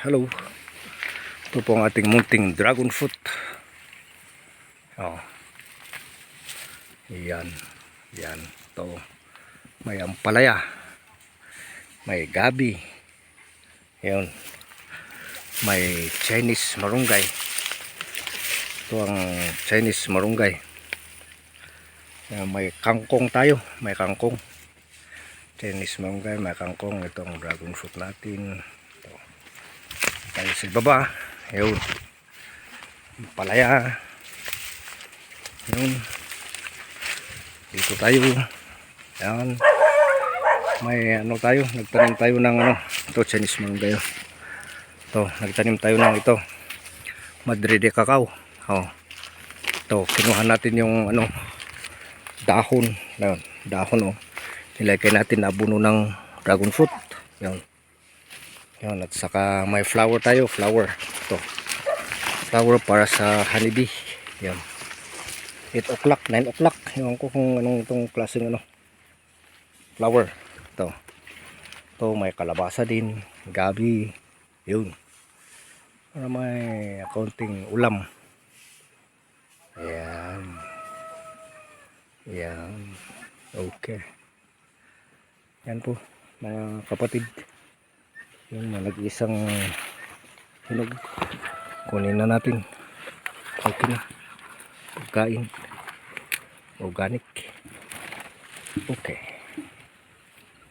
Hello. Ito po ang ating munting dragon fruit. Oh. Yan. Yan. Ito. May ampalaya. May gabi. Yan. May Chinese marunggay. Ito ang Chinese marunggay. Yan, may kangkong tayo. May kangkong. Chinese marunggay, may kangkong. Ito ang dragon fruit natin. Ito. Tayo sa baba. Yun. Palaya. Yun. Dito tayo. Yan. May ano tayo. Nagtanim tayo ng ano. Ito Chinese marunggay. Ito. Nagtanim tayo ng ito. Madre de cacao. Oh. Ito. Kinuha natin yung ano. Dahon. Yan. Dahon oh. Nilagay natin na buno ng dragon fruit. Yan. Yan, at saka may flower tayo, flower. Ito. Flower para sa honeybee. Yan. 8 o'clock, 9 o'clock. Ewan ko kung anong itong klaseng ano. Flower. Ito. Ito, may kalabasa din. Gabi. Yun. Para may kaunting ulam. Ayan. Ayan. Okay. Yan po, mga kapatid. Yun, nag-isang hinog. Kunin na natin. Okay na. Pagkain. Organic. Okay.